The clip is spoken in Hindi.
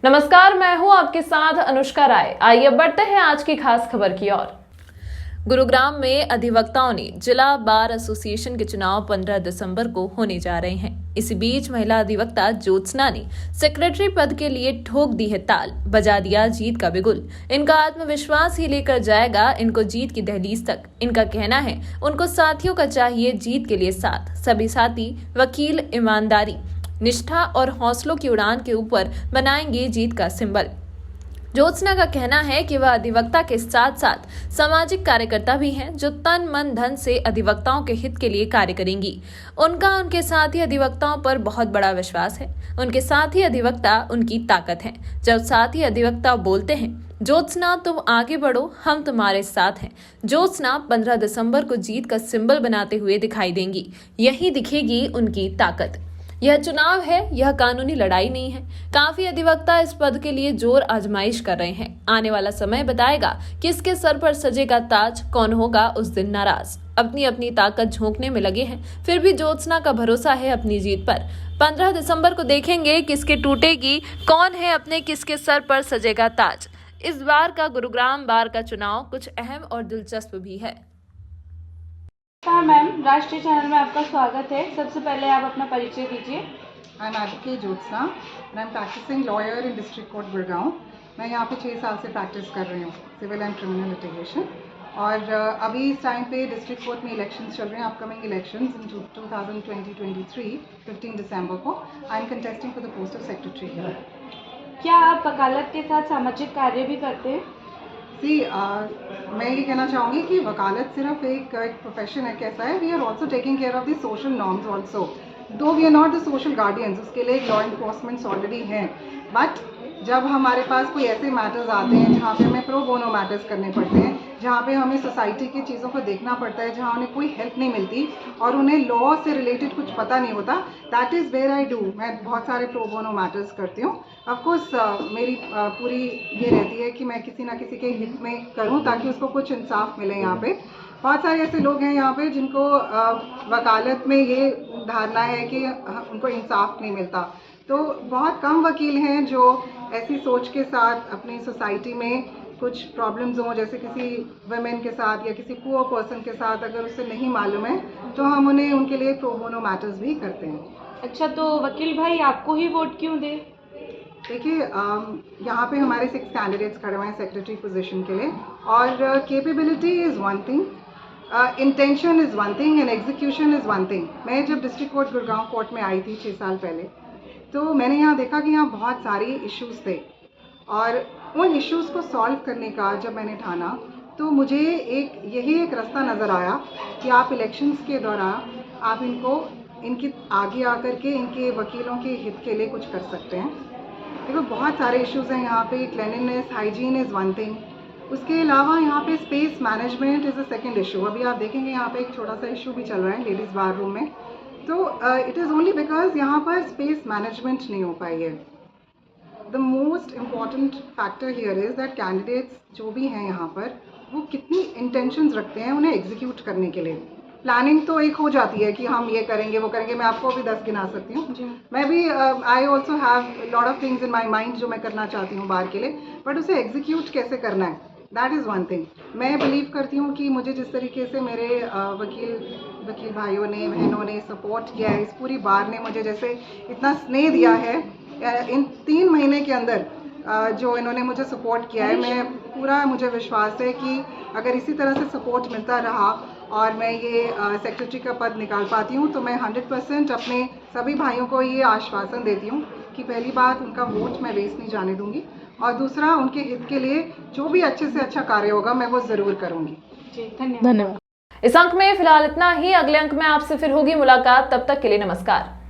नमस्कार, मैं हूं आपके साथ अनुष्का राय। आइए बढ़ते हैं आज की खास खबर की ओर। गुरुग्राम में अधिवक्ताओं ने जिला बार एसोसिएशन के चुनाव 15 दिसंबर को होने जा रहे हैं। इसी बीच महिला अधिवक्ता ज्योत्सना ने सेक्रेटरी पद के लिए ठोक दी है ताल, बजा दिया जीत का बिगुल। इनका आत्मविश्वास ही लेकर जाएगा इनको जीत की दहलीज तक। इनका कहना है उनको साथियों का चाहिए जीत के लिए साथ। सभी साथी वकील ईमानदारी, निष्ठा और हौसलों की उड़ान के ऊपर बनाएंगे जीत का सिंबल। ज्योत्सना का कहना है कि वह अधिवक्ता के साथ साथ सामाजिक कार्यकर्ता भी हैं, जो तन मन धन से अधिवक्ताओं के हित के लिए कार्य करेंगी। उनका उनके साथी अधिवक्ताओं पर बहुत बड़ा विश्वास है। उनके साथी अधिवक्ता उनकी ताकत हैं। जब साथी अधिवक्ता बोलते हैं, ज्योत्सना तुम आगे बढ़ो, हम तुम्हारे साथ हैं, ज्योत्सना 15 दिसंबर को जीत का सिंबल बनाते हुए दिखाई देंगी। यही दिखेगी उनकी ताकत। यह चुनाव है, यह कानूनी लड़ाई नहीं है। काफी अधिवक्ता इस पद के लिए जोर आजमाइश कर रहे हैं। आने वाला समय बताएगा किसके सर पर सजेगा ताज, कौन होगा उस दिन नाराज। अपनी अपनी ताकत झोंकने में लगे हैं, फिर भी ज्योत्सना का भरोसा है अपनी जीत पर। 15 दिसंबर को देखेंगे किसके टूटेगी, कौन है अपने किसके सर पर सजेगा ताज। इस बार का गुरुग्राम बार का चुनाव कुछ अहम और दिलचस्प भी है। हाँ मैम, राष्ट्रीय चैनल में आपका स्वागत है। सबसे पहले आप अपना परिचय दीजिए। I am advocate Jyotsna and I am practicing lawyer in district court Gurgaon. मैं यहाँ पे 6 साल से प्रैक्टिस कर रही हूँ सिविल एंड क्रिमिनल लिटिगेशन। और अभी इस टाइम पे डिस्ट्रिक्ट कोर्ट में इलेक्शंस चल रहे हैं, अपकमिंग इलेक्शंस इन 2023 15 दिसंबर को। I am contesting for the post of secretary. क्या आप वकालत के साथ सामाजिक कार्य भी करते हैं? मैं ये कहना चाहूँगी कि वकालत सिर्फ एक प्रोफेशन है। कैसा है, we are also taking care of the social norms also, though we are not the social guardians. उसके लिए एक लॉ इन्फोर्समेंट ऑलरेडी हैं। बट जब हमारे पास कोई ऐसे मैटर्स आते हैं जहाँ पे हमें प्रो बोनो मैटर्स करने पड़ते हैं, जहाँ पे हमें सोसाइटी की चीज़ों को देखना पड़ता है, जहाँ उन्हें कोई हेल्प नहीं मिलती और उन्हें लॉ से रिलेटेड कुछ पता नहीं होता, that is where I do. मैं बहुत सारे प्रो बोनो मैटर्स करती हूँ। ऑफकोर्स मेरी पूरी ये रहती है कि मैं किसी ना किसी के हित में करूँ ताकि उसको कुछ इंसाफ मिले। यहाँ पे बहुत सारे ऐसे लोग हैं यहाँ पे जिनको वकालत में ये धारणा है कि उनको इंसाफ नहीं मिलता। तो बहुत कम वकील हैं जो ऐसी सोच के साथ अपनी सोसाइटी में कुछ प्रॉब्लम्स हों, जैसे किसी वुमेन के साथ या किसी पुअर पर्सन के साथ, अगर उससे नहीं मालूम है तो हम उन्हें उनके लिए प्रो बोनो मैटर्स भी करते हैं। अच्छा, तो वकील भाई आपको ही वोट क्यों दे? देखिए, यहाँ पे हमारे 6 कैंडिडेट्स खड़े हुए हैं सेक्रेटरी पोजीशन के लिए, और capability is one thing, intention is one thing and execution is one thing. मैं जब डिस्ट्रिक्ट कोर्ट गुड़गांव कोर्ट में आई थी 6 साल पहले, तो मैंने यहाँ देखा कि यहाँ बहुत सारी इश्यूज़ थे, और उन इश्यूज़ को सॉल्व करने का जब मैंने ठाना तो मुझे यही एक रास्ता नज़र आया कि आप इलेक्शंस के दौरान आप इनकी आगे आकर के इनके वकीलों के हित के लिए कुछ कर सकते हैं। देखो, बहुत सारे इश्यूज़ हैं यहाँ पे। Cleanliness, hygiene is one thing. उसके अलावा यहाँ पे space management is a second issue. अभी आप देखेंगे यहाँ पे एक छोटा सा इशू भी चल रहा है लेडीज़ बार रूम में। तो इट इज़ ओनली बिकॉज यहाँ पर स्पेस मैनेजमेंट नहीं हो पाई है। The most important factor here is that candidates जो भी हैं यहाँ पर, वो कितनी इंटेंशंस रखते हैं उन्हें एग्जीक्यूट करने के लिए। प्लानिंग तो एक हो जाती है कि हम ये करेंगे वो करेंगे, मैं आपको अभी 10 गिना सकती हूँ। मैं भी I also have lot of things in my mind जो मैं करना चाहती हूँ बार के लिए, बट उसे एग्जीक्यूट कैसे करना है, दैट इज़ वन थिंग। मैं बिलीव करती हूँ कि मुझे जिस तरीके से मेरे वकील भाइयों ने, बहनों ने सपोर्ट किया है, इस पूरी बार ने मुझे जैसे इतना स्नेह दिया है इन 3 महीने के अंदर, जो इन्होंने मुझे सपोर्ट किया है, मुझे विश्वास है कि अगर इसी तरह से सपोर्ट मिलता रहा और मैं ये सेक्रेटरी का पद निकाल पाती हूँ, तो मैं 100% अपने सभी भाइयों को ये आश्वासन देती हूँ कि पहली बात, उनका वोट मैं वेस्ट नहीं जाने दूँगी, और दूसरा, उनके हित के लिए जो भी अच्छे से अच्छा कार्य होगा मैं वो ज़रूर करूँगी। जी, धन्यवाद। इस अंक में फिलहाल इतना ही। अगले अंक में आपसे फिर होगी मुलाकात। तब तक के लिए नमस्कार।